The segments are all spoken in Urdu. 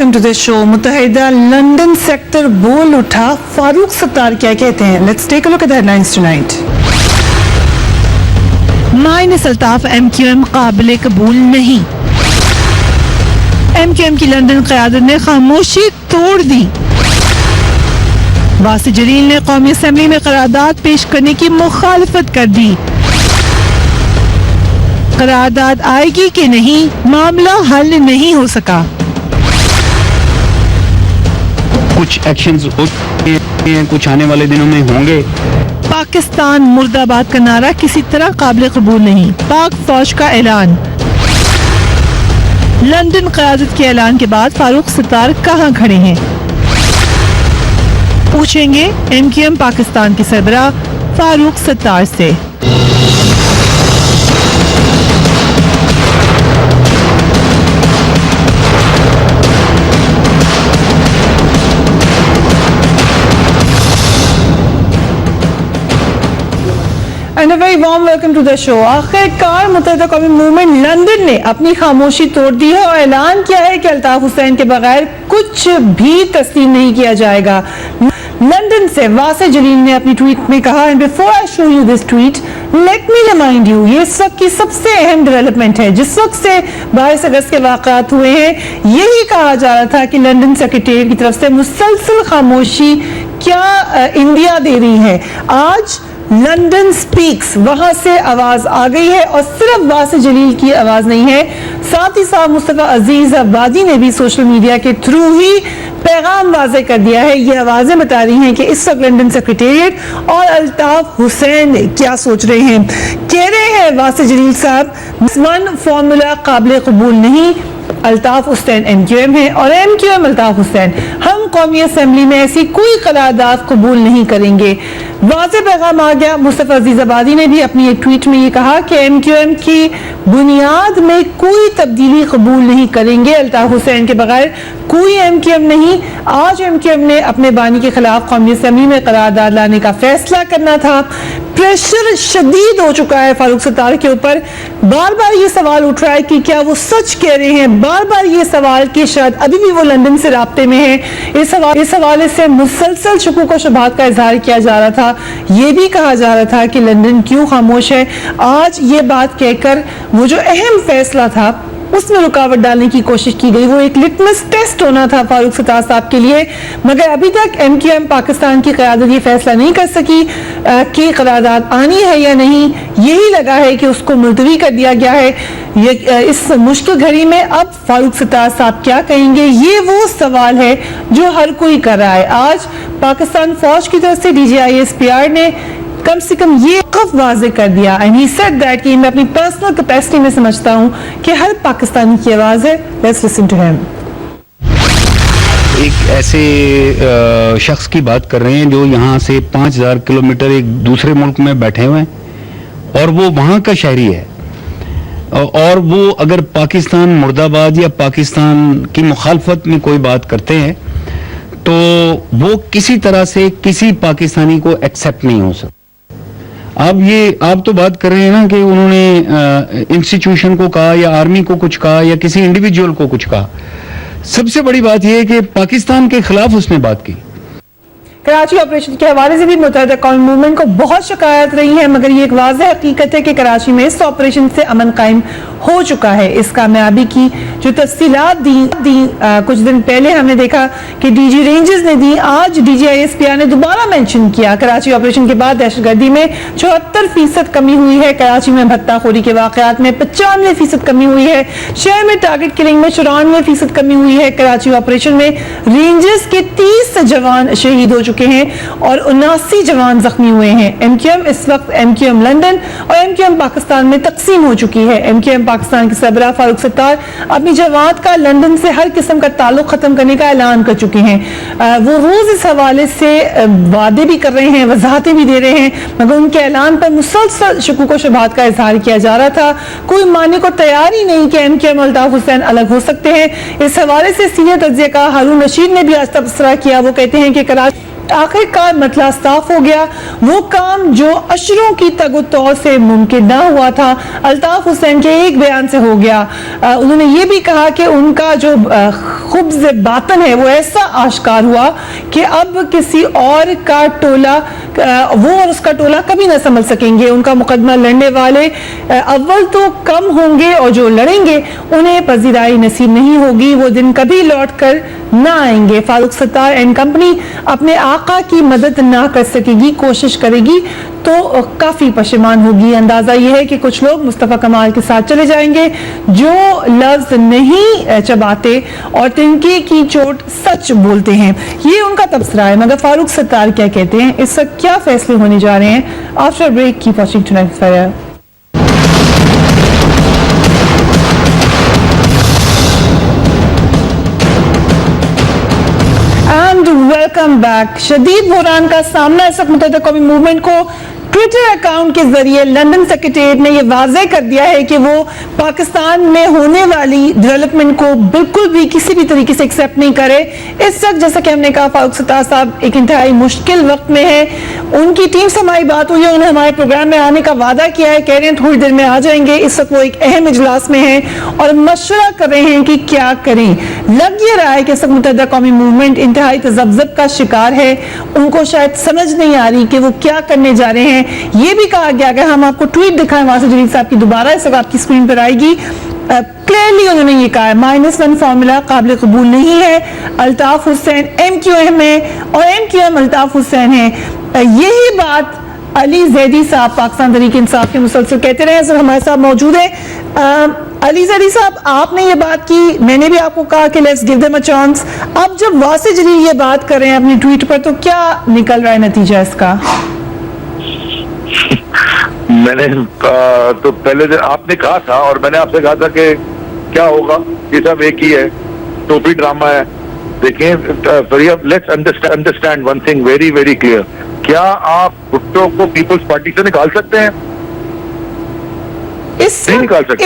welcome to the show. متحدہ لندن سیکٹر بول اٹھا, فاروق ستار کیا کہتے ہیں؟ Let's take a look at the headlines tonight. Minus Altaf M Q M قابل قبول نہیں. ایم کیو ایم کی لندن قیادت نے خاموشی توڑ دی. واسع جلیل نے قومی اسمبلی میں قرارداد پیش کرنے کی مخالفت کر دی. قرارداد آئے گی کہ نہیں, معاملہ حل نہیں ہو سکا. کچھ ایکشنز ہوتے ہیں, کچھ آنے والے دنوں میں ہوں گے. پاکستان مرد آباد کا نعرہ کسی طرح قابل قبول نہیں. پاک فوج کا اعلان. لندن قیادت کے اعلان کے بعد فاروق ستار کہاں کھڑے ہیں؟ پوچھیں گے ایم کیو ایم پاکستان کے سربراہ فاروق ستار سے. And a very warm welcome to the show. آخر کار متحدہ قومی موومنٹ لندن نے اپنی خاموشی توڑ دی ہے اور اعلان کیا ہے کہ الطاف حسین کے بغیر کچھ بھی تسلیم نہیں کیا جائے گا. لندن سے واسع جلیل نے اپنی ٹویٹ میں کہا, and before I show you this tweet, let me remind you, یہ اس وقت کی سب سے اہم ڈیولپمنٹ ہے. جس وقت سے 22 اگست کے واقعات ہوئے ہیں, یہی کہا جا رہا تھا کہ لندن سیکریٹریٹ کی طرف سے مسلسل خاموشی کیا انڈیا دے رہی ہے. آج لندن سپیکس, وہاں سے آواز آ گئی ہے اور صرف واسع جلیل کی آواز نہیں ہے, ساتھ ہی ساتھ مصطفیٰ عزیز آبادی نے بھی سوشل میڈیا کے تھرو ہی پیغام واضح کر دیا ہے. یہ آوازیں بتا رہی ہیں کہ اس وقت لندن سیکریٹریٹ اور الطاف حسین کیا سوچ رہے ہیں. کہہ رہے ہیں واسع جلیل صاحب, ون فارمولا قابل قبول نہیں. Altaf Hussain M Q M ہے اور ایم کیو ایم الطاف حسین. ہم قومی اسمبلی میں ایسی کوئی قرارداد قبول نہیں کریں گے. واضح پیغام آ گیا. مصطفیٰ عزیز آبادی نے بھی اپنی ایک ٹویٹ میں یہ کہا کہ ایم کیو ایم کی بنیاد میں کوئی تبدیلی قبول نہیں کریں گے. الطاف حسین کے بغیر کوئی ایم کیو ایم نہیں. آج ایم کیو ایم نے اپنے بانی کے خلاف قومی اسمبلی میں قرارداد لانے کا فیصلہ کرنا تھا. پریشر شدید ہو چکا ہے فاروق ستار کے اوپر. بار بار یہ سوال اٹھ رہا ہے کہ کیا وہ سچ کہہ رہے ہیں. بار بار یہ سوال کہ شاید ابھی بھی وہ لندن سے رابطے میں ہیں. اس حوالے سے مسلسل شکوک و شبہات کا اظہار کیا جا رہا تھا. یہ بھی کہا جا رہا تھا کہ لندن کیوں خاموش ہے. آج یہ بات کہہ کر وہ جو اہم فیصلہ تھا اس میں رکاوٹ ڈالنے کی کوشش کی گئی. وہ ایک لٹمس ٹیسٹ ہونا تھا فاروق ستار صاحب کے لیے, مگر ابھی تک ایم کیو ایم پاکستان کی قیادت یہ فیصلہ نہیں کر سکی کہ قرارداد آنی ہے یا نہیں. یہی لگا ہے کہ اس کو ملتوی کر دیا گیا ہے. اس مشکل گھڑی میں اب فاروق ستار صاحب کیا کہیں گے, یہ وہ سوال ہے جو ہر کوئی کر رہا ہے. آج پاکستان فوج کی طرف سے D G I S P R نے کم سے کم یہ واضح کر دیا, and he said that کہ میں اپنی پرسنل کیپیسٹی میں سمجھتا ہوں کہ ہر پاکستانی کی آواز ہے. Let's listen to him. ایک ایسے شخص کی بات کر رہے ہیں جو یہاں سے 5000 کلومیٹر ایک دوسرے ملک میں بیٹھے ہوئے ہیں اور وہ وہاں کا شہری ہے, اور وہ اگر پاکستان مرد آباد یا پاکستان کی مخالفت میں کوئی بات کرتے ہیں تو وہ کسی طرح سے کسی پاکستانی کو ایکسیپٹ نہیں ہو سکتا. آپ تو بات کر رہے ہیں نا کہ انہوں نے انسٹیٹیوشن کو کہا یا آرمی کو کچھ کہا یا کسی انڈیویجول کو کچھ کہا. سب سے بڑی بات یہ ہے کہ پاکستان کے خلاف اس نے بات کی. کراچی آپریشن کے حوالے سے بھی متحدہ قومی موومنٹ کو بہت شکایت رہی ہے, مگر یہ ایک واضح حقیقت ہے کہ کراچی میں اس آپریشن سے امن قائم ہو چکا ہے. اس کامیابی کی جو تفصیلات دی کچھ دن پہلے ہم نے دیکھا کہ ڈی جی رینجز نے دی. آج D G I S P R نے دوبارہ مینشن کیا کراچی آپریشن کے بعد دہشت گردی میں 74% کمی ہوئی ہے. کراچی میں بھتہ خوری کے واقعات میں 95% کمی ہوئی ہے. شہر میں ٹارگٹ کلنگ میں 94% کمی ہوئی ہے. کراچی آپریشن میں رینجز کے 30 جوان شہید ہو چکے ہیں اور 79 جوان زخمی ہوئے ہیں. ایم کیو ایم اس وقت ایم کیو ایم لندن اور ایم کیو ایم پاکستان میں تقسیم ہو چکی ہے. ایم کیو ایم پاکستان کے سربراہ فاروق ستار اپنی جماعت کا لندن سے ہر قسم کا تعلق ختم کرنے کا اعلان کر چکے ہیں. وہ روز اس حوالے سے وعدے بھی کر رہے ہیں, وضاحتیں بھی دے رہے ہیں, مگر ان کے اعلان پر مسلسل شکوک و شبہات کا اظہار کیا جا رہا تھا. کوئی ماننے کو تیار ہی نہیں کہ ایم کیو ایم الطاف حسین الگ ہو سکتے ہیں. اس حوالے سے سینئر تجزیہ کار ہارون رشید نے بھی آج تبصرہ کیا. وہ کہتے ہیں کہ آخرکار مسئلہ صاف ہو گیا. وہ کام جو اشروں کی تگ و تو سے ممکن نہ ہوا تھا الطاف حسین کے ایک بیان سے ہو گیا. انہوں نے یہ بھی کہا کہ ان کا جو خبز باطن ہے وہ ایسا آشکار ہوا کہ اب کسی اور کا ٹولہ وہ اور اس کا ٹولہ کبھی نہ سمجھ سکیں گے. ان کا مقدمہ لڑنے والے اول تو کم ہوں گے اور جو لڑیں گے انہیں پذیرائی نصیب نہیں ہوگی. وہ دن کبھی لوٹ کر نہ آئیں گے. فاروق ستار اینڈ کمپنی اپنے آقا کی مدد نہ کر سکے گی, کوشش کرے گی تو کافی پشیمان ہوگی. اندازہ یہ ہے کہ کچھ لوگ مصطفیٰ کمال کے ساتھ چلے جائیں گے جو لفظ نہیں چباتے اور تنکے کی چوٹ سچ بولتے ہیں. یہ ان کا تبصرہ ہے, مگر فاروق ستار کیا کہتے ہیں, اس وقت کیا فیصلے ہونے جا رہے ہیں؟ After break keep watching tonight fire. Welcome back. شدید بحران کا سامنا اس وقت متحدہ قومی موومنٹ کو ٹویٹر اکاؤنٹ کے ذریعے لندن سیکریٹریٹ نے یہ واضح کر دیا ہے کہ وہ پاکستان میں ہونے والی ڈیولپمنٹ کو بالکل بھی کسی بھی طریقے سے ایکسیپٹ نہیں کرے. اس وقت جیسا کہ ہم نے کہا فاروق ستار صاحب ایک انتہائی مشکل وقت میں ہے. ان کی ٹیم سے ہماری بات ہوئی ہے, انہوں نے ہمارے پروگرام میں آنے کا وعدہ کیا ہے, کہہ رہے ہیں تھوڑی دیر میں آ جائیں گے. اس وقت وہ ایک اہم اجلاس میں ہیں اور مشورہ کر رہے ہیں کہ کیا کریں. لگ یہ رہا ہے کہ اس وقت متحدہ قومی موومنٹ انتہائی تذبذب کا شکار ہے. ان کو شاید سمجھ نہیں آ رہی کہ وہ کیا کرنے جا رہے ہیں. یہ بھی کہا گیا کہ ہم آپ کو ٹویٹ دکھائیں وہاں سے جلیل صاحب کی دوبارہ اس وقت آپ کی اسکرین پر آئے گی. کلیئرلی انہوں نے یہ کہا ہے -1 فارمولا قابل قبول نہیں ہے. Altaf Hussain M Q M ہے اور M Q M Altaf Hussain ہے. یہی بات علی زیدی صاحب پاکستان تحریک انصاف کے مسلسل کہتے رہے ہیں. سر ہمارے ساتھ موجود ہیں علی زیدی صاحب, آپ نے یہ بات کی, میں نے بھی آپ کو کہا کہ let's give them a chance. اب جب واسع جلیل یہ بات کر رہے ہیں اپنی ٹویٹ پر تو کیا نکل رہا ہے نتیجہ اس کا؟ میں نے تو پہلے آپ نے کہا تھا اور میں نے آپ سے کہا تھا کہ کیا ہوگا, یہ سب ایک ہی ہے, ٹوپی ڈرامہ ہے. دیکھیں let's understand one thing very very clear. کیا آپ بھٹو کو پیپلز پارٹی سے نکال سکتے ہیں؟ نہیں نکال سکتے,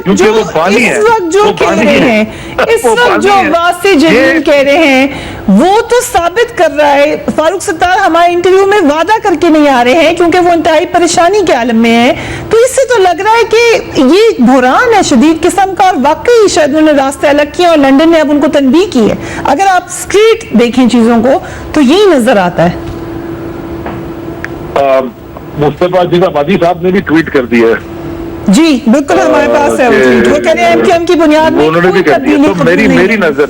کیونکہ وہ بانی ہے. اس وقت جو کہہ رہے ہیں, اس وقت جو واسع جلیل کہہ رہے ہیں وہ تو ثابت کر رہا ہے. فاروق ستار ہمارے انٹرویو میں وعدہ کر کے نہیں آ رہے ہیں کیونکہ وہ انتہائی پریشانی کے عالم میں ہیں. تو اس سے تو لگ رہا ہے کہ یہ بحران ہے شدید قسم کا, اور واقعی شاید انہوں نے راستے الگ کیے اور لندن نے اب ان کو تنبیہ کی ہے. اگر آپ اسٹریٹ دیکھیں چیزوں کو تو یہی نظر آتا ہے. مصطفیٰ جنابادی صاحب نے بھی ٹویٹ کر دیا ہے. جی بالکل ہمارے پاس ہے وہ کہہ رہے ہیں ایم کیو ایم کی بنیاد میں انہوں نے بھی کر دیا. تو میری نظر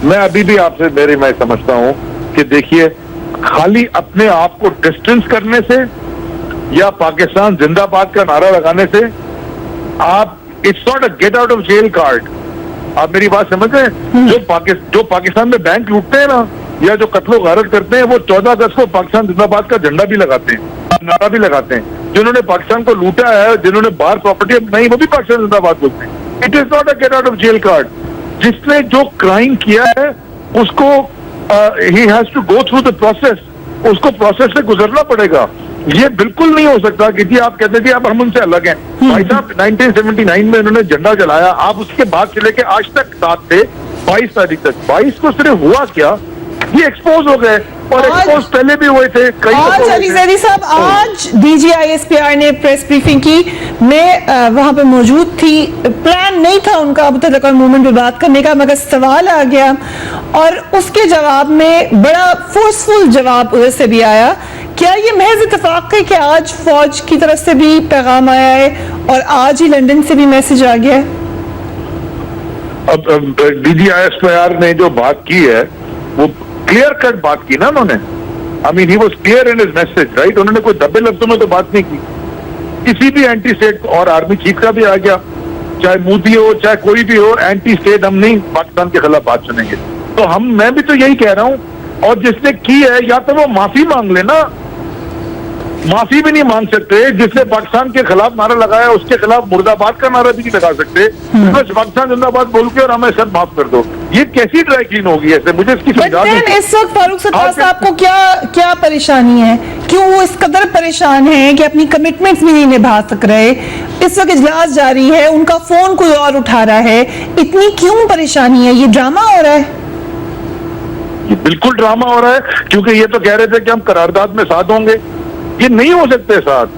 میں ابھی بھی آپ سے میں سمجھتا ہوں کہ دیکھیے خالی اپنے آپ کو ڈسٹنس کرنے سے یا پاکستان زندہ باد کا نعرہ لگانے سے آپ it's not a get out of jail card. آپ میری بات سمجھ رہے ہیں؟ جو پاکستان میں بینک لوٹتے ہیں نا یا جو قتل و غارت کرتے ہیں وہ 14 اگست کو پاکستان زندہ باد کا جھنڈا بھی لگاتے ہیں, نعرہ بھی لگاتے ہیں. جنہوں نے پاکستان کو لوٹا ہے, جنہوں نے باہر پراپرٹی نہیں, وہ بھی پاکستان زندہ باد بولتے ہیں. It is not a get out of jail card. جس نے جو کرائم کیا ہے اس کو ہی has to go through the process, اس کو پروسیس سے گزرنا پڑے گا. یہ بالکل نہیں ہو سکتا کہ جی آپ کہتے تھے اب ہم ان سے الگ ہیں. بھائی صاحب 1979 میں انہوں نے جھنڈا جلایا, آپ اس کے بعد سے لے کے آج تک ساتھ تھے 22 تاریخ تک. 22 کو صرف ہوا کیا, یہ ایکسپوز ہو گئے اور ایکسپوز پہلے بھی ہوئے تھے. آج علی زیدی صاحب, آج D G I S P R نے پریس بریفنگ کی, میں وہاں پہ موجود تھی. پلان نہیں تھا ان کا متحدہ قومی موومنٹ پہ بات کرنے کا, مگر سوال آ گیا اور اس کے جواب میں بڑا فورسفل جواب ادھر سے بھی آیا. کیا یہ محض اتفاق ہے کہ آج فوج کی طرف سے بھی پیغام آیا ہے اور آج ہی لندن سے بھی میسج آ گیا ہے؟ اب D G I S P R نے جو بات کی ہے وہ کلیئر کٹ بات کی نا انہوں نے. I mean, he was clear in his message, right? انہوں نے کوئی دبے لفظوں میں تو بات نہیں کی. کسی بھی اینٹی اسٹیٹ اور آرمی چیف کا بھی آ گیا, چاہے مودی ہو چاہے کوئی بھی ہو, اینٹی اسٹیٹ ہم نہیں پاکستان کے خلاف بات سنیں گے. تو میں بھی تو یہی کہہ رہا ہوں, اور جس نے کی ہے یا تو وہ معافی مانگ لے نا, معافی بھی نہیں مانگ سکتے. جس نے پاکستان کے خلاف نعرہ لگایا اس کے خلاف مرد آباد کا نعرہ بھی نہیں لگا سکتے. بس پاکستان زندہ باد بول کے اور ہمیں سب معاف کر دو. یہ کیسی ڈرائی کلین ہوگی ایسے؟ مجھے اس کی سمجھا دیں. اس وقت فاروق ستار صاحب کو کیا پریشانی ہے؟ کیوں وہ اس قدر پریشان ہیں کہ اپنی کمٹمنٹس بھی نہیں نبھا سک رہے؟ اس وقت اجلاس جاری ہے, ان کا فون کوئی اور اٹھا رہا ہے, اتنی کیوں پریشانی ہے؟ یہ ڈرامہ ہو رہا ہے. بالکل ڈرامہ ہو رہا ہے, کیونکہ یہ تو کہہ رہے تھے کہ ہم قرارداد میں ساتھ ہوں گے. یہ نہیں ہو سکتے ساتھ.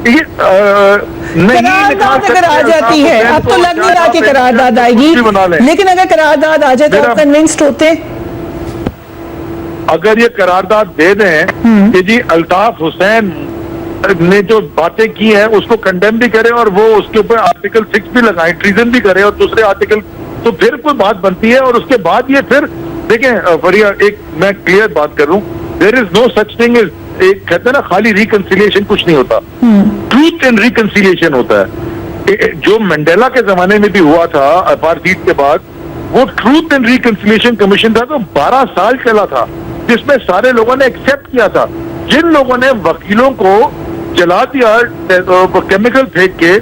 قرارداد اگر آ جاتی ہے, اب تو لگ نہیں رہا کہ قرارداد آئے گی, لیکن اگر قرارداد آ جائے تو آپ کنونسڈ ہوتے؟ اگر یہ قرارداد دے دیں کہ جی الطاف حسین نے جو باتیں کی ہیں اس کو کنڈیم بھی کرے اور وہ اس کے اوپر آرٹیکل 6 بھی لگائیں, ٹریزن بھی کرے اور دوسرے آرٹیکل, تو پھر کوئی بات بنتی ہے. اور اس کے بعد یہ پھر دیکھیں فریا, ایک میں کلیئر بات کر رہا ہوں, دیر از نو سچ تھنگ از, ایک کہتے ہیں نا خالی ریکنسیلیشن کچھ نہیں ہوتا, ٹروتھ اینڈ ریکنسیلیشن ہوتا ہے. جو منڈیلا کے زمانے میں بھی ہوا تھا اپارتھائڈ کے بعد, وہ ٹروتھ اینڈ ریکنسیلیشن کمیشن تھا, تو 12 سال چلا تھا, جس میں سارے لوگوں نے ایکسپٹ کیا تھا. جن لوگوں نے وکیلوں کو جلا دیا کیمیکل پھینک کے,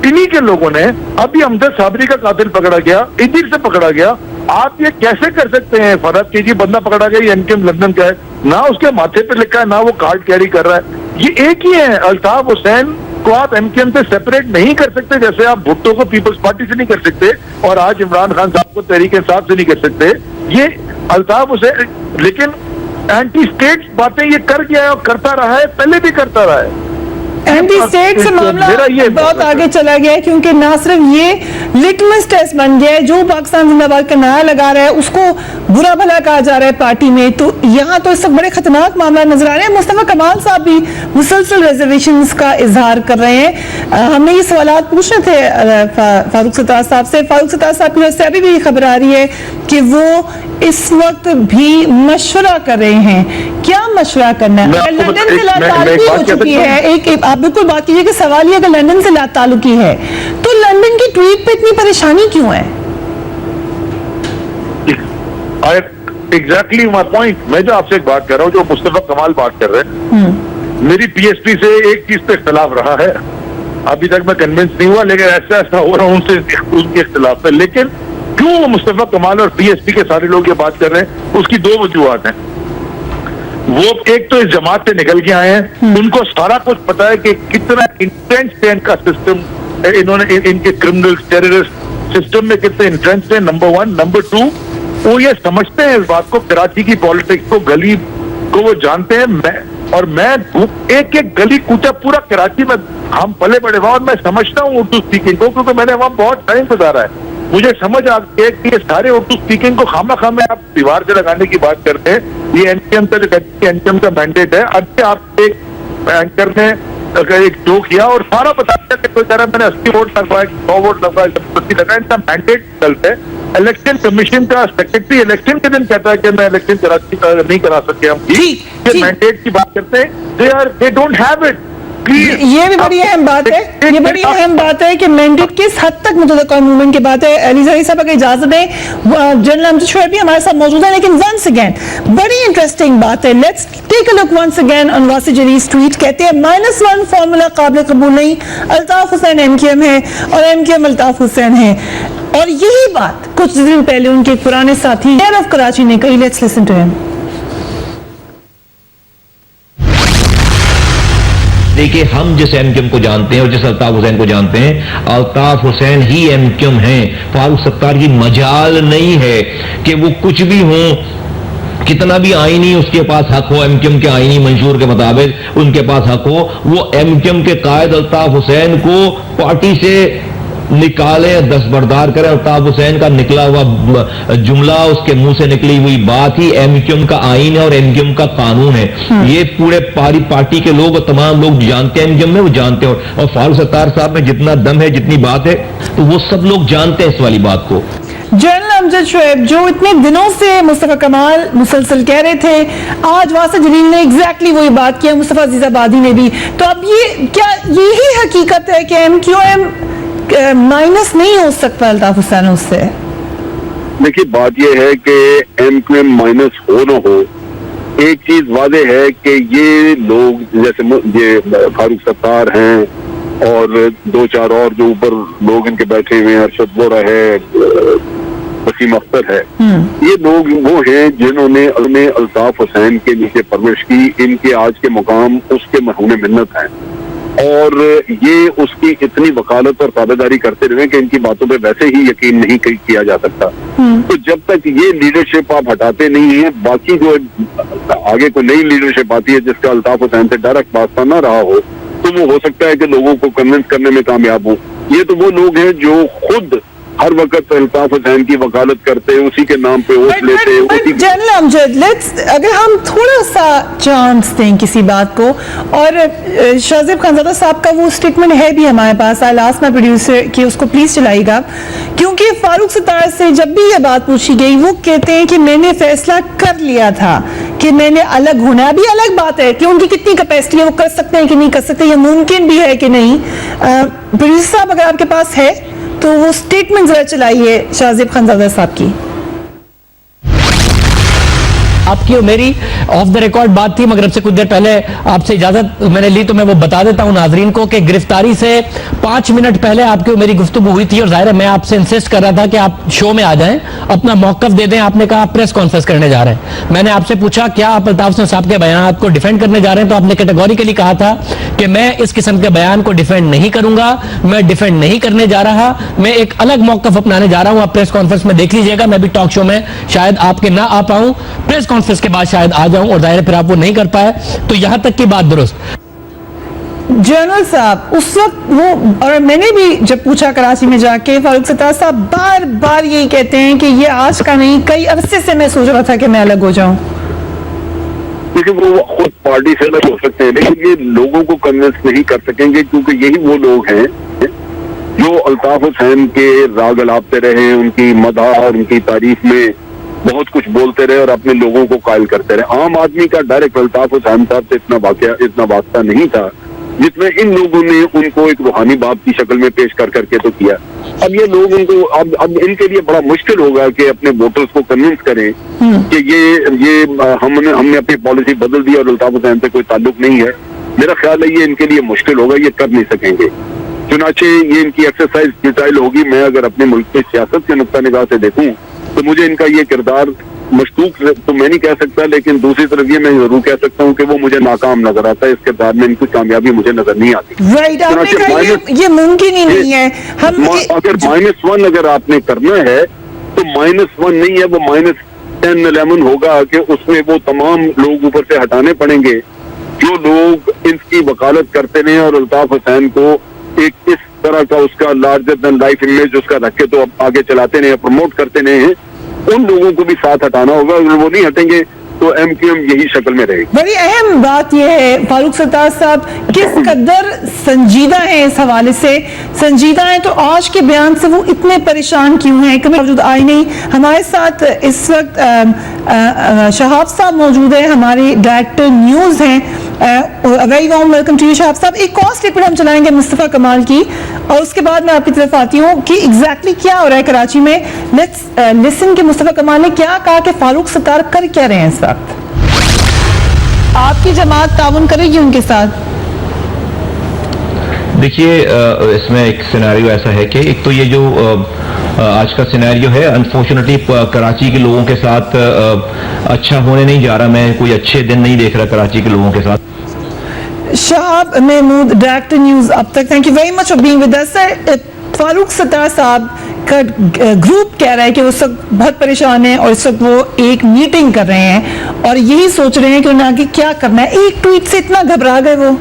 انہی کے لوگوں نے, ابھی امجد صابری کا قاتل پکڑا گیا, ادھر سے پکڑا گیا. آپ یہ کیسے کر سکتے ہیں فرض کہ جی بندہ پکڑا گیا, یہ ایم کیو ایم لندن کا ہے, نہ اس کے ماتھے پہ لکھا ہے, نہ وہ کارڈ کیری کر رہا ہے. یہ ایک ہی ہے. الطاف حسین کو آپ ایم کیو ایم سے سیپریٹ نہیں کر سکتے, جیسے آپ بھٹو کو پیپلز پارٹی سے نہیں کر سکتے اور آج عمران خان صاحب کو تحریک انصاف سے نہیں کر سکتے. یہ الطاف حسین لیکن اینٹی اسٹیٹ باتیں یہ کر گیا ہے اور کرتا رہا ہے, پہلے بھی کرتا رہا ہے. اینٹی اسٹیٹ سے معاملہ بہت آگے چلا گیا ہے, کیونکہ نہ صرف یہ لٹمس ٹیسٹ بن گیا ہے, جو پاکستان زندہ باد کا نعرہ لگا رہا ہے اس کو برا بھلا کہا جا رہا ہے پارٹی میں. تو یہاں تو اس وقت بڑے خطرناک معاملات نظر آ رہے ہیں. مصطفیٰ کمال صاحب بھی مسلسل ریزرویشنز کا اظہار کر رہے ہیں. ہم نے یہ سوالات پوچھنے تھے فاروق ستار صاحب سے. فاروق ستار صاحب کی وجہ سے ابھی بھی خبر آ رہی ہے کہ وہ اس وقت بھی مشورہ کر رہے ہیں. کیا مشورہ کرنا ہے؟ لندن سے لاتعلقی ہو چکی ہے, آپ بالکل بات کیجئے کہ سوال یہ اگر لندن سے لاتعلقی ہے تو لندن کی ٹویٹ پہ اتنی پریشانی کیوں ہے؟ Exactly my point. میں جو آپ سے ایک بات کر رہا ہوں, جو مصطفیٰ کمال بات کر رہے ہیں, میری پی ایس پی سے ایک چیز پہ اختلاف رہا ہے, ابھی تک میں کنونس نہیں ہوا, لیکن ایسا ہو رہا ہوں ان سے ان کے اختلاف ہے. لیکن کیوں مصطفیٰ کمال اور پی ایس پی کے سارے لوگ یہ بات کر رہے ہیں, اس کی 2 وجوہات ہیں. وہ ایک تو اس جماعت سے نکل کے آئے ہیں, ان کو سارا کچھ پتا ہے کہ کتنا انٹرنس ہے ان کا سسٹم, انہوں نے ان کے کرمنل ٹیررسٹ سسٹم میں کتنے انٹرنس ہیں, نمبر 1. نمبر 2, وہ یہ سمجھتے ہیں اس بات کو, کراچی کی پالیٹکس کو, گلی کو وہ جانتے ہیں. میں ایک ایک گلی کوچا پورا کراچی میں ہم پلے بڑے ہوا, اور میں سمجھتا ہوں اردو اسپیکنگ کو, کیونکہ میں نے وہاں بہت ٹائم گزارا ہے. مجھے سمجھ آ گیا کہ یہ سارے اردو اسپیکنگ کو خامہ خامہ آپ دیوار سے لگانے کی بات کرتے ہیں. یہ این پی ایم کا مینڈیٹ ہے. اب آپ ایک اینکر نے ایک شو کیا اور سارا بتا دیا کہ کوئی کہہ رہا ہے میں نے 80 ووٹ لگوائے, 100 ووٹ لگوائے, 70 لگائے. ان کا مینڈیٹ چلتا ہے. الیکشن کمیشن کا سیکرٹری الیکشن کے دن کہتا ہے کہ میں الیکشن نہیں کرا سکے ہم. یہ مینڈیٹ کی بات کرتے ہیں, they don't have it. یہ بھی بڑی اہم بات ہے, یہ بڑی اہم بات ہے کہ مینڈیٹ کس حد تک متحدہ موومنٹ کی بات ہے. علی زہری صاحب اگر اجازت دیں, جنرل امجد شعیب بھی ہمارے ساتھ موجود ہیں, لیکن ونس اگین بڑی انٹرسٹنگ بات ہے. Let's take a look once again on Wasif Jalil's tweet. کہتے ہیں -1 فارمولا قابل قبول نہیں, Altaf Hussain M Q M ہے اور M Q M Altaf Hussain ہے. اور یہی بات کچھ دن پہلے ان کے پرانے ساتھی میئر آف کراچی نے کہی. لیٹس لسن ٹو ہم. دیکھیے, ہم جس ایم کیو ایم کو جانتے ہیں اور جس الطاف حسین کو جانتے ہیں, الطاف حسین ہی ایم کیو ایم ہیں. فاروق ستار کی مجال نہیں ہے کہ وہ کچھ بھی ہوں, کتنا بھی آئینی اس کے پاس حق ہو, ایم کیو ایم کے آئینی منشور کے مطابق ان کے پاس حق ہو, وہ ایم کیو ایم کے قائد الطاف حسین کو پارٹی سے نکالے, دستبردار کرے. الطاف حسین کا نکلا ہوا جملہ, اس کے منہ سے نکلی ہوئی بات ہی ایم کیو ایم کا آئین ہے اور ایم کیو ایم کا قانون ہے. یہ پورے پارٹی کے لوگ اور تمام لوگ جانتے ہیں, ایم کیو ایم میں وہ جانتے ہیں. اور فاروق ستار صاحب میں جتنا دم ہے, جتنی بات ہے, تو وہ سب لوگ جانتے ہیں اس والی بات کو. جنرل امجد شعیب جو اتنے دنوں سے مصطفیٰ کمال مسلسل کہہ رہے تھے, آج واسف جلیل نے ایگزیکٹلی وہی بات کی, مصطفیٰ عزیز آبادی نے بھی. تو اب یہ کیا یہی حقیقت ہے کہ ایم کیو ایم مائنس نہیں ہو سکتا الطاف حسین اس سے؟ دیکھیے, بات یہ ہے کہ ایم کیو ایم مائنس ہو نہ ہو, ایک چیز واضح ہے کہ یہ لوگ جیسے یہ فاروق ستار ہیں اور 2-4 اور جو اوپر لوگ ان کے بیٹھے ہوئے ہیں, ارشد ووڑا ہے, وسیم اختر ہے, یہ لوگ وہ ہیں جنہوں نے الطاف حسین کے نیچے پرورش کی. ان کے آج کے مقام اس کے مرہون منت ہیں. اور یہ اس کی اتنی وکالت اور تابعداری کرتے رہے کہ ان کی باتوں پہ ویسے ہی یقین نہیں کیا جا سکتا. تو جب تک یہ لیڈرشپ آپ ہٹاتے نہیں ہیں, باقی جو آگے کوئی نئی لیڈرشپ آتی ہے جس کا الطاف حسین سے ڈائریکٹ واسطہ نہ رہا ہو, تو وہ ہو سکتا ہے کہ لوگوں کو کنونس کرنے میں کامیاب ہوں. یہ تو وہ لوگ ہیں جو خود ہر وقت الطاف حسین کی وکالت کرتے, اسی کے نام پہ ووٹ لیتے. جنرل امجد, اگر ہم تھوڑا سا چانس دیں کسی بات کو, اور شاہزیب خانزادہ صاحب کا وہ اسٹیٹمنٹ ہے بھی ہمارے پاس, آئی لاسٹ مائی پروڈیوسر کہ اس کو پلیز چلائیے گا, کیونکہ فاروق ستار سے جب بھی یہ بات پوچھی گئی وہ کہتے ہیں کہ میں نے فیصلہ کر لیا تھا کہ میں نے الگ ہونا. ابھی الگ بات ہے کہ ان کی کتنی کیپیسٹی ہے, وہ کر سکتے ہیں کہ نہیں کر سکتے, یہ ممکن بھی ہے کہ نہیں. پروڈیوسر صاحب اگر آپ کے پاس ہے تو وہ سٹیٹمنٹ ذرا چلائیے شاہزیب خانزادہ صاحب کی. آپ کی اور میری آف دا ریکارڈ بات تھی, مگر اب سے کچھ دیر پہلے آپ سے اجازت میں نے لی تو میں وہ بتا دیتا ہوں ناظرین کو کہ گرفتاری سے 5 منٹ پہلے آپ کی اور میری گفتگو ہوئی تھی, اور ظاہر ہے میں آپ سے انسسٹ کر رہا تھا کہ آپ شو میں آ جائیں, اپنا موقف دے دیں. آپ نے کہا آپ پریس کانفرنس کرنے جا رہے ہیں. میں نے آپ سے پوچھا کیا آپ الطاف حسین صاحب کے بیانات کو ڈیفینڈ کرنے جا رہے ہیں, تو آپ نے کیٹیگوریکلی کہا تھا کہ میں اس قسم کے بیان کو ڈیفینڈ نہیں کروں گا, میں ڈیفینڈ نہیں کرنے جا رہا, میں ایک الگ موقف اپنانے جا رہا ہوں. آپ پریس کانفرنس میں دیکھ لیجئے گا, میں بھی ٹاک شو میں شاید آپ کے نہ آ پاؤں, پریس کانفرنس کے بعد شاید آ جاؤں, اور ظاہر پھر آپ وہ نہیں کر پائے. تو یہاں تک کی بات درست. جنرل صاحب اس وقت وہ, اور میں نے بھی جب پوچھا کراچی میں جا کے, فاروق ستار صاحب بار بار یہی کہتے ہیں کہ یہ آج کا نہیں, کئی عرصے سے میں سوچ رہا تھا کہ میں الگ ہو جاؤں. کیونکہ وہ خود پارٹی سے الگ ہو سکتے ہیں, لیکن یہ لوگوں کو کنونس نہیں کر سکیں گے, کیونکہ یہی وہ لوگ ہیں جو الطاف حسین کے راگ الاپتے رہے, ان کی مدح اور ان کی تعریف میں بہت کچھ بولتے رہے اور اپنے لوگوں کو قائل کرتے رہے. عام آدمی کا ڈائریکٹ الطاف حسین صاحب سے اتنا واسطہ نہیں تھا جتنا ان لوگوں نے ان کو ایک روحانی باپ کی شکل میں پیش کر کے تو کیا. اب یہ لوگ ان کو اب ان کے لیے بڑا مشکل ہوگا کہ اپنے ووٹرز کو کنونس کریں کہ یہ ہم نے اپنی پالیسی بدل دی اور الطاف حسین سے کوئی تعلق نہیں ہے. میرا خیال ہے یہ ان کے لیے مشکل ہوگا, یہ کر نہیں سکیں گے. چنانچہ یہ ان کی ایکسرسائز فیوٹائل ہوگی. میں اگر اپنے ملک کی سیاست کے نقطہ نگاہ سے دیکھوں تو مجھے ان کا یہ کردار مشکوک تو میں نہیں کہہ سکتا, لیکن دوسری طرف یہ میں ضرور کہہ سکتا ہوں کہ وہ مجھے ناکام نظر آتا ہے. اس کردار میں ان کی کامیابی مجھے نظر نہیں آتی. یہ ممکن ہی نہیں ہے. اگر -1 اگر آپ نے کرنا ہے تو -1 نہیں ہے, وہ -10 11 ہوگا کہ اس میں وہ تمام لوگ اوپر سے ہٹانے پڑیں گے جو لوگ ان کی وکالت کرتے رہے اور الطاف حسین کو ایک اس طرح کا اس کا لارجر دین لائف امیج اس کا رکھ کے تو اب آگے چلاتے رہے, پروموٹ کرتے رہے ہیں. ان لوگوں کو بھی ساتھ ہٹانا ہوگا. اگر وہ نہیں ہٹیں گے تو ایم کیو ایم یہی شکل میں رہے گی. بڑی اہم بات یہ ہے فاروق ستار صاحب کس قدر سنجیدہ ہیں اس حوالے سے. سنجیدہ ہیں تو آج کے بیان سے وہ اتنے پریشان کیوں ہیں, کبھی موجود آئے نہیں. ہمارے ساتھ اس وقت شہاب صاحب موجود ہیں, ہمارے ڈائریکٹر نیوز ہیں. Very warm welcome to you Shahab صاحب. ایک اور اسٹیٹمنٹ ہم چلائیں گے مصطفیٰ کمال کی, اور اس کے بعد میں آپ کی طرف آتی ہوں کہ ایگزیکٹلی کیا ہو رہا ہے کراچی میں. لیٹس لسن کہ مصطفیٰ کمال نے کیا کہا کہ فاروق ستار کر کیا رہے ہیں اس وقت. آپ کی جماعت تعاون کرے گی ان کے ساتھ؟ دیکھیے اس میں ایک سیناریو ایسا ہے کہ ایک تو یہ جو آج کا سیناریو ہے انفارچونیٹلی کراچی کے لوگوں کے ساتھ اچھا ہونے نہیں جا رہا. میں کوئی اچھے دن نہیں دیکھ رہا کراچی کے لوگوں کے ساتھ. شہاب محمود ڈائریکٹر نیوز اب تک, thank you very much for being with us. Farooq Sattar صاحب کا گروپ کہہ رہا ہے کہ وہ سب بہت پریشان ہیں اور اس وقت وہ ایک میٹنگ کر رہے ہیں اور یہی سوچ رہے ہیں کہ انہیں آگے کیا کرنا ہے. ایک ٹویٹ سے اتنا گھبرا گئے وہ,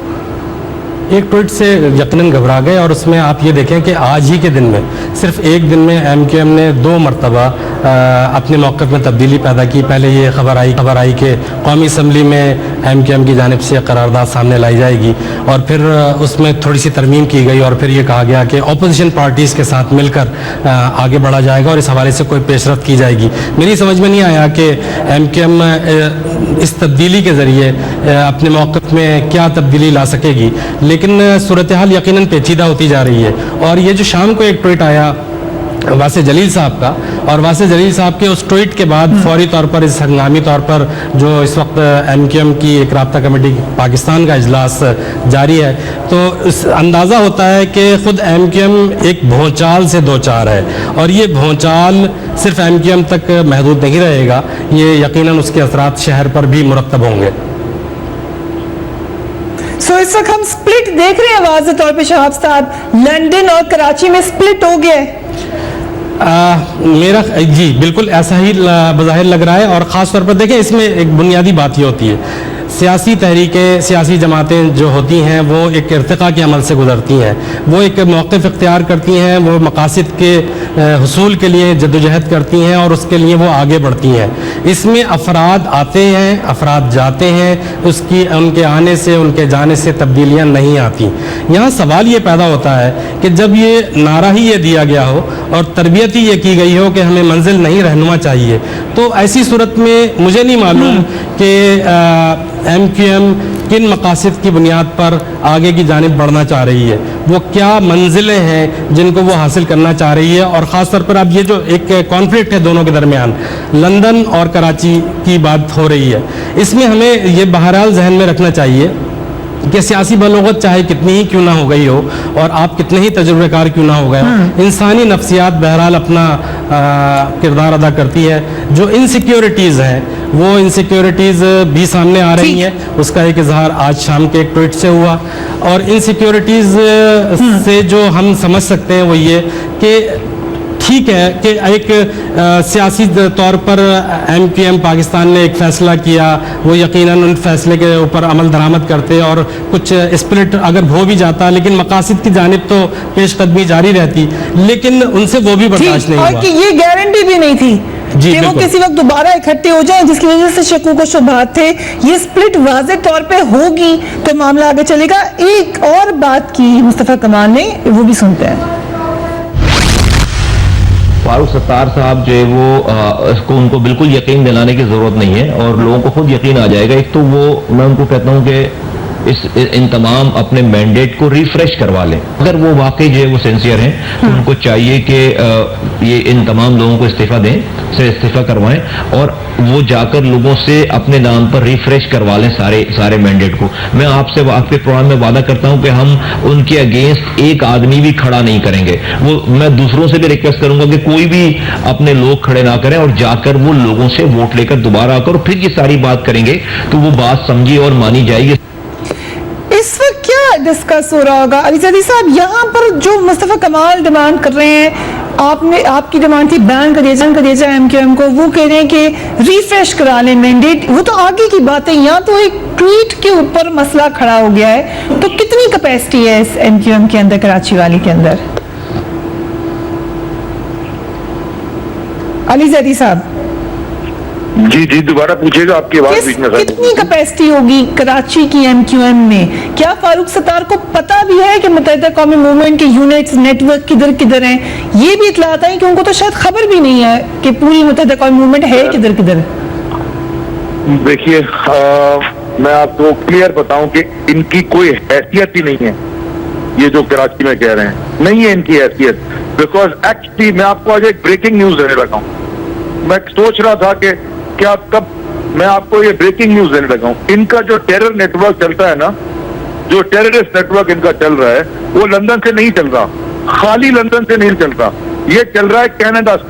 ایک ٹویٹ سے یقیناً گھبرا گئے, اور اس میں آپ یہ دیکھیں کہ آج ہی کے دن میں صرف ایک دن میں ایم کیو ایم نے 2 مرتبہ اپنے موقف میں تبدیلی پیدا کی. پہلے یہ خبر آئی کہ قومی اسمبلی میں ایم کیو ایم کی جانب سے قرارداد سامنے لائی جائے گی, اور پھر اس میں تھوڑی سی ترمیم کی گئی, اور پھر یہ کہا گیا کہ اپوزیشن پارٹیز کے ساتھ مل کر آگے بڑھا جائے گا اور اس حوالے سے کوئی پیش رفت کی جائے گی. میری سمجھ میں نہیں آیا کہ ایم کیو ایم اس تبدیلی کے ذریعے اپنے موقف میں کیا تبدیلی لا سکے گی, لیکن صورتحال یقیناً پیچیدہ ہوتی جا رہی ہے. اور یہ جو شام کو ایک ٹویٹ آیا واسع جلیل صاحب کا, اور واسع جلیل صاحب کے اس ٹویٹ کے بعد فوری طور پر اس ہنگامی طور پر جو اس وقت ایم کیو ایم کی ایک رابطہ کمیٹی پاکستان کا اجلاس جاری ہے, تو اس اندازہ ہوتا ہے کہ خود ایم کیو ایم ایک بھونچال سے دوچار ہے, اور یہ بھونچال صرف ایم کیو ایم تک محدود نہیں رہے گا, یہ یقیناً اس کے اثرات شہر پر بھی مرتب ہوں گے. سو اس وقت ہم سپلٹ دیکھ رہے ہیں واضح طور پہ شہاب صاحب، لندن اور کراچی میں سپلٹ ہو گیا ہے. میرا جی بالکل ایسا ہی بظاہر لگ رہا ہے، اور خاص طور پر دیکھیں اس میں ایک بنیادی بات یہ ہوتی ہے، سیاسی تحریکیں، سیاسی جماعتیں جو ہوتی ہیں وہ ایک ارتقاء کے عمل سے گزرتی ہیں، وہ ایک موقف اختیار کرتی ہیں، وہ مقاصد کے حصول کے لیے جدوجہد کرتی ہیں اور اس کے لیے وہ آگے بڑھتی ہیں. اس میں افراد آتے ہیں، افراد جاتے ہیں، ان کے آنے سے، ان کے جانے سے تبدیلیاں نہیں آتی. یہاں سوال یہ پیدا ہوتا ہے کہ جب یہ نعرہ ہی یہ دیا گیا ہو اور تربیت ہی یہ کی گئی ہو کہ ہمیں منزل نہیں رہنما چاہیے، تو ایسی صورت میں مجھے نہیں معلوم کہ ایم کیو ایم کن مقاصد کی بنیاد پر آگے کی جانب بڑھنا چاہ رہی ہے، وہ کیا منزلیں ہیں جن کو وہ حاصل کرنا چاہ رہی ہے. اور خاص طور پر اب یہ جو ایک کانفلکٹ ہے دونوں کے درمیان، لندن اور کراچی کی بات ہو رہی ہے، اس میں ہمیں یہ بہرحال ذہن میں رکھنا چاہیے کہ سیاسی بلوغت چاہے کتنی ہی کیوں نہ ہو گئی ہو اور آپ کتنے ہی تجربے کار کیوں نہ ہو گئے ہو، انسانی نفسیات بہرحال اپنا کردار ادا کرتی ہے. جو انسیکیورٹیز ہیں وہ انسیکیورٹیز بھی سامنے آ رہی ہیں، اس کا ایک اظہار آج شام کے ایک ٹویٹ سے ہوا. اور انسیکیورٹیز سے جو ہم سمجھ سکتے ہیں وہ یہ کہ ٹھیک ہے کہ ایک سیاسی طور پر ایم کیو ایم پاکستان نے ایک فیصلہ کیا، وہ یقیناً ان فیصلے کے اوپر عمل درآمد کرتے اور کچھ اسپلٹ اگر ہو بھی جاتا، لیکن مقاصد کی جانب تو پیش قدمی جاری رہتی، لیکن ان سے وہ بھی برداشت نہیں ہوا. اور کہ یہ گارنٹی بھی نہیں تھی کہ وہ کسی وقت دوبارہ اکٹھے ہو جائیں، جس کی وجہ سے شکوک و شبہات تھے. یہ سپلٹ واضح طور پہ ہوگی تو معاملہ آگے چلے گا. ایک اور بات کی مصطفیٰ کمال نے، وہ بھی سنتے ہیں. فاروق ستار صاحب جو ہے وہ ان کو بالکل یقین دلانے کی ضرورت نہیں ہے اور لوگوں کو خود یقین آ جائے گا. ایک تو وہ میں ان کو کہتا ہوں کہ ان تمام اپنے مینڈیٹ کو ریفریش کروا لیں. اگر وہ واقعی جو ہے وہ سینسیئر ہیں تو ان کو چاہیے کہ یہ ان تمام لوگوں کو استعفیٰ کروائیں اور وہ جا کر لوگوں سے اپنے نام پر ریفریش کروا لیں سارے مینڈیٹ کو. میں آپ سے آپ کے پروگرام میں وعدہ کرتا ہوں کہ ہم ان کے اگینسٹ ایک آدمی بھی کھڑا نہیں کریں گے. میں دوسروں سے بھی ریکویسٹ کروں گا کہ کوئی بھی اپنے لوگ کھڑے نہ کریں اور جا کر وہ لوگوں سے ووٹ لے کر دوبارہ آ کر پھر یہ ساری بات کریں گے تو وہ بات سمجھی اور مانی جائے گی. اس وقت کیا ڈسکس ہو رہا ہوگا علی زیدی صاحب؟ یہاں پر جو مصطفیٰ کمال ڈیمانڈ کر رہے ہیں، آپ کی ڈیمانڈ تھی بین کر دیا جائے ایم کیو ایم کو، وہ کہہ رہے ہیں کہ ریفریش کرا لیں مینڈیٹ. وہ تو آگے کی بات ہے، یہاں تو ایک ٹویٹ کے اوپر مسئلہ کھڑا ہو گیا ہے. تو کتنی کیپیسٹی ہے اس ایم کیو ایم کے اندر، کراچی والی کے اندر؟ علی زیدی صاحب جی دوبارہ پوچھے گا، آپ کی آواز بیچ میں کتنی کیپیسٹی ہوگی کراچی کی ایم کیو ایم میں؟ کیا فاروق ستار کو پتا بھی ہے کہ متحدہ قومی موومنٹ کے یونٹس نیٹ ورک کدھر ہیں؟ یہ بھی اطلاعات ہیں کہ ان کو تو شاید خبر بھی نہیں ہے کہ پوری متحدہ قومی موومنٹ ہے کدھر. دیکھیے میں آپ کو کلیئر بتاؤں کہ ان کی کوئی حیثیت ہی نہیں ہے. یہ جو کراچی میں کہہ رہے ہیں نہیں ہے ان کی حیثیت. بیکاز ایکچولی میں آپ کو آج ایک بریکنگ نیوز دینے لگا ہوں. میں سوچ رہا تھا کہ کیا کب میں آپ کو یہ بریکنگ نیوز دینے لگا ہوں. ان کا جو ٹیرر نیٹ ورک چلتا ہے نا، جو ٹیررسٹ نیٹ ورک ان کا چل رہا ہے، وہ لندن سے نہیں چل رہا، خالی لندن سے نہیں چل رہا، یہ چل رہا ہے کینیڈا سے.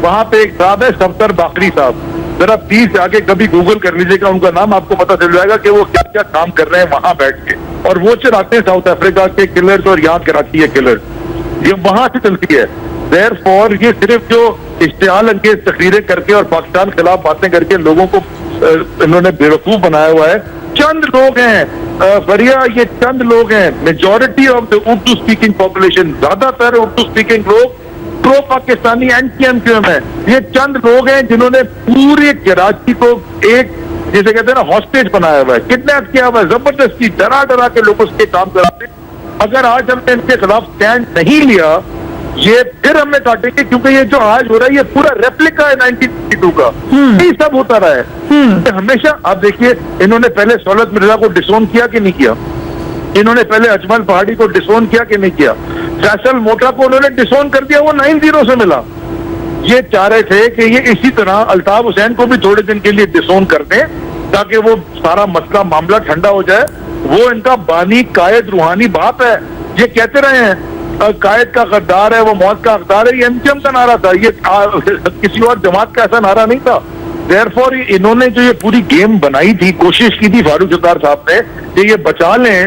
وہاں پہ ایک صاحب ہے صفدر باقری صاحب، ذرا پلیز آگے کبھی گوگل کر لیجیے گا، ان کا نام آپ کو پتہ چل جائے گا کہ وہ کیا کیا کام کر رہے ہیں وہاں بیٹھ کے. اور وہ چلاتے ہیں ساؤتھ افریقہ کے کلرز اور یہاں کراچی کے کلرز، یہ وہاں سے چلتی ہے. دیر فور یہ صرف جو اشتعال انگیز تقریریں کر کے اور پاکستان خلاف باتیں کر کے لوگوں کو انہوں نے بیوقوف بنایا ہوا ہے. چند لوگ ہیں فریا، یہ چند لوگ ہیں. Majority of the Urdu speaking population, زیادہ تر اردو اسپیکنگ لوگ pro Pakistani anti M Q M ہے. یہ چند لوگ ہیں جنہوں نے پورے کراچی کو ایک جیسے کہتے ہیں نا ہاسٹیج بنایا ہوا ہے، کڈنیپ کیا ہوا ہے، زبردستی ڈرا کے لوگوں سے کام کراتے. اگر آج ہم نے ان کے خلاف اسٹینڈ نہیں لیا، یہ پھر ہمیں کاٹیں گے، کیونکہ یہ جو آج ہو رہا ہے یہ پورا ریپلیکا ہے 1952 کا. یہ سب ہوتا رہا ہے ہمیشہ. آپ دیکھیے انہوں نے پہلے سہولت مرزا کو ڈسون کیا کہ نہیں کیا؟ انہوں نے پہلے اجمل پہاڑی کو ڈسون کیا کہ نہیں کیا؟ فیصل موٹا کو انہوں نے ڈسون کر دیا، وہ 9-0 سے ملا. یہ چاہ رہے تھے کہ یہ اسی طرح الطاف حسین کو بھی تھوڑے دن کے لیے ڈسون کر دیں تاکہ وہ سارا مسئلہ معاملہ ٹھنڈا ہو جائے. وہ ان کا بانی قائد روحانی باپ ہے. یہ کہتے رہے ہیں قائد کا غدار ہے، وہ موت کا حقدار ہے. یہ ایم کیو ایم کا نعرہ تھا، یہ کسی اور جماعت کا ایسا نعرہ نہیں تھا. دیر فور انہوں نے جو یہ پوری گیم بنائی تھی، کوشش کی تھی فاروق ستار صاحب نے کہ یہ بچا لیں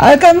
I'll come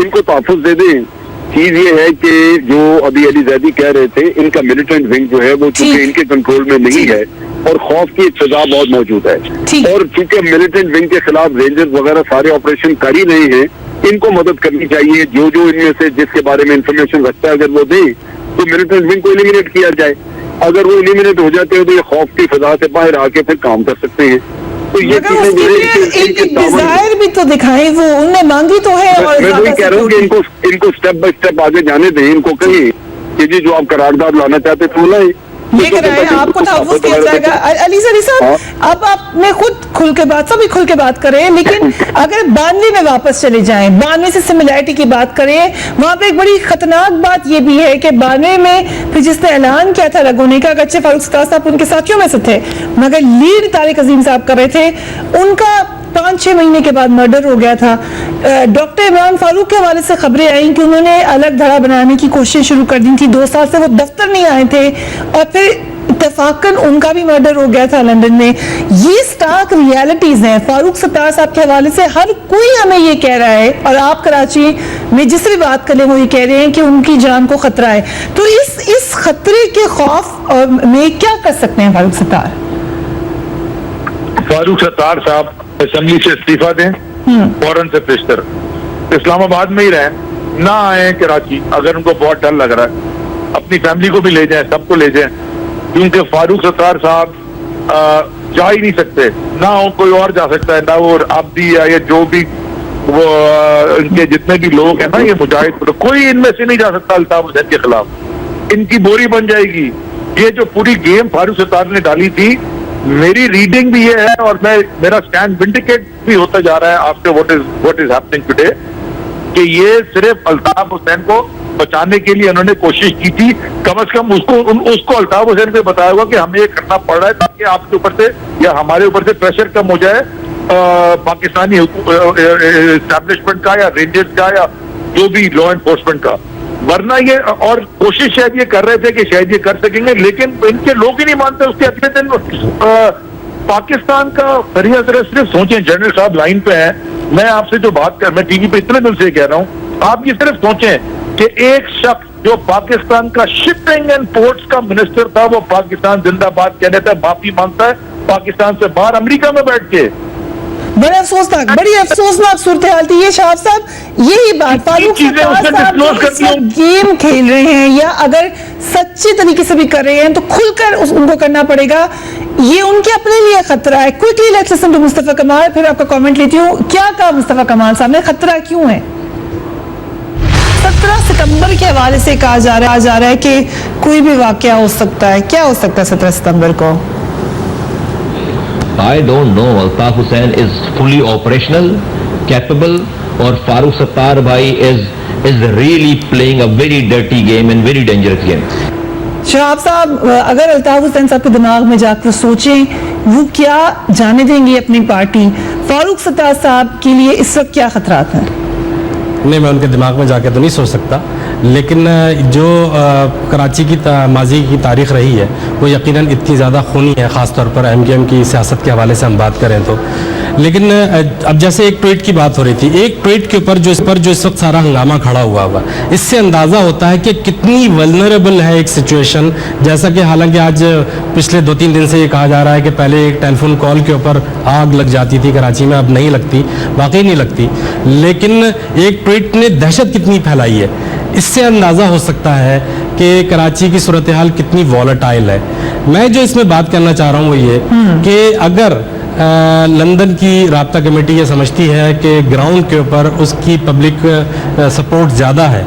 ان کو تحفظ دے دیں. چیز یہ ہے کہ جو ابھی علی زیدی کہہ رہے تھے, ان کا ملیٹنٹ ونگ جو ہے وہ چونکہ ان کے کنٹرول میں نہیں ہے اور خوف کی فضا بہت موجود ہے, اور چونکہ ملیٹنٹ ونگ کے خلاف رینجرز وغیرہ سارے آپریشن کر ہی رہے ہیں, ان کو مدد کرنی چاہیے. جو ان میں سے جس کے بارے میں انفارمیشن رکھتا ہے اگر وہ دیں تو ملیٹنٹ ونگ کو ایلیمینیٹ کیا جائے. اگر وہ ایلیمینیٹ ہو جاتے ہیں تو یہ خوف کی فضا سے باہر آ کے پھر کام کر سکتے ہیں. تو یہ ایک ڈیزائر بھی تو دکھائیں, وہ انہوں نے مانگی تو ہے. میں وہی کہہ رہا ہوں کہ ان کو اسٹیپ بائی اسٹیپ آگے جانے دیں. ان کو کہیں کہ جی جو آپ قرارداد لانا چاہتے تھے وہ لائیں, لے کر آئے, آپ کو تحفظ کیا جائے گا. علی زیدی صاحب, اب آپ نے خود کھل کے بات, سبھی کھل کے بات کریں, لیکن اگر 92 میں واپس چلے جائیں, 92 سے سملیرٹی کی بات کریں, وہاں پہ ایک بڑی خطرناک بات یہ بھی ہے کہ 92 میں پھر جس نے اعلان کیا تھا لگونے کا, اگرچہ فاروق ستار صاحب ان کے ساتھیوں میں سے تھے, مگر لیڈ طارق عظیم صاحب کر رہے تھے, ان کا 5-6 مہینے کے بعد مرڈر ہو گیا تھا. ڈاکٹر عمران فاروق کے حوالے سے خبریں آئیں کہ انہوں نے الگ دھڑا بنانے کی کوشش شروع کر دی تھی, 2 سال سے وہ دفتر نہیں آئے تھے, اور پھر اتفاقاً ان کا بھی مرڈر ہو گیا تھا لندن میں. یہ سٹارک ریالٹیز ہیں. فاروق ستار صاحب کے حوالے سے ہر کوئی ہمیں یہ کہہ رہا ہے, اور آپ کراچی میں جس بھی بات کریں وہ یہ کہہ رہے ہیں کہ ان کی جان کو خطرہ ہے. تو اس خطرے کے خوف میں کیا کر سکتے ہیں فاروق ستار؟ فاروق ستار صاحب اسمبلی سے استعفیٰ دیں, فوراً سے پیشتر اسلام آباد میں ہی رہیں, نہ آئیں کراچی. اگر ان کو بہت ڈر لگ رہا ہے, اپنی فیملی کو بھی لے جائیں, سب کو لے جائیں, کیونکہ فاروق ستار صاحب جا ہی نہیں سکتے, نہ کوئی اور جا سکتا ہے, نہ وہ آبدی یا جو بھی وہ ان کے جتنے بھی لوگ ہیں نا, یہ مجاہد, کوئی ان میں سے نہیں جا سکتا الطاف حسین کے خلاف. ان کی بوری بن جائے گی. یہ جو پوری گیم فاروق ستار نے ڈالی تھی, میری ریڈنگ بھی یہ ہے, اور میرا سٹینڈ ونڈیکیٹ بھی ہوتا جا رہا ہے after what is happening today, کہ یہ صرف الطاف حسین کو بچانے کے لیے انہوں نے کوشش کی تھی. کم از کم اس کو الطاف حسین کو بتایا ہوگا کہ ہمیں یہ کرنا پڑ رہا ہے تاکہ آپ کے اوپر سے یا ہمارے اوپر سے پریشر کم ہو جائے پاکستانی اسٹیبلشمنٹ کا یا رینجرز کا یا جو بھی لا انفورسمنٹ کا. ورنہ یہ, اور کوشش شاید یہ کر رہے تھے کہ شاید یہ کر سکیں گے, لیکن ان کے لوگ ہی نہیں مانتے. اس کے اگلے دن پاکستان کا فریہ صرف سوچیں, جنرل صاحب لائن پہ ہیں, میں آپ سے جو بات میں ٹی وی پہ اتنے دن سے کہہ رہا ہوں, آپ یہ صرف سوچیں کہ ایک شخص جو پاکستان کا شپنگ اینڈ پورٹس کا منسٹر تھا, وہ پاکستان زندہ باد کہہ دیتا ہے, معافی مانگتا ہے پاکستان سے باہر امریکہ میں بیٹھ کے. بڑے بڑی افسوسناک صورتحال تھی یہ. شاہد صاحب, یہی بات فاروق ستار صاحب گیم کھیل رہے ہیں, یا اگر سچے طریقے سے بھی کر رہے ہیں تو کھل کر ان کو کرنا پڑے گا. یہ ان کے اپنے لیے خطرہ ہے. کوئکلی لیٹس لسن ٹو مصطفیٰ کمال, پھر آپ کا کامنٹ لیتی ہوں. کیا کہا مصطفیٰ کمال صاحب نے, خطرہ کیوں ہے؟ 17 ستمبر کے حوالے سے کہا جا رہا ہے کہ کوئی بھی واقعہ ہو سکتا ہے. کیا ہو سکتا ہے 17 ستمبر کو؟ I don't know. Altaf Hussain is fully operational, capable, اور فاروق ستار بھائی is really playing a very dirty game and very dangerous game. شہاب صاحب, اگر الطاف حسین صاحب کے دماغ میں جا کر سوچیں, وہ کیا جانے دیں گے اپنی پارٹی؟ فاروق ستار صاحب کے لیے اس وقت کیا خطرات ہیں؟ نہیں, میں ان کے دماغ میں جا کے تو نہیں سوچ سکتا, لیکن جو کراچی کی ماضی کی تاریخ رہی ہے وہ یقیناً اتنی زیادہ خونی ہے, خاص طور پر ایم کیو ایم کی سیاست کے حوالے سے ہم بات کریں تو. لیکن اب جیسے ایک ٹویٹ کی بات ہو رہی تھی, ایک ٹویٹ کے اوپر جو اس وقت سارا ہنگامہ کھڑا ہوا, اس سے اندازہ ہوتا ہے کہ کتنی ولنریبل ہے ایک سچویشن. جیسا کہ حالانکہ آج پچھلے 2-3 دن سے یہ کہا جا رہا ہے کہ پہلے ایک ٹیلی فون کال کے اوپر آگ لگ جاتی تھی کراچی میں, اب نہیں لگتی, واقعی نہیں لگتی, لیکن ایک ٹویٹ نے دہشت کتنی پھیلائی ہے. اس سے اندازہ ہو سکتا ہے کہ کراچی کی صورتحال کتنی والیٹائل ہے. میں جو اس میں بات کرنا چاہ رہا ہوں وہ یہ کہ اگر لندن کی رابطہ کمیٹی یہ سمجھتی ہے کہ گراؤنڈ کے اوپر اس کی پبلک سپورٹ زیادہ ہے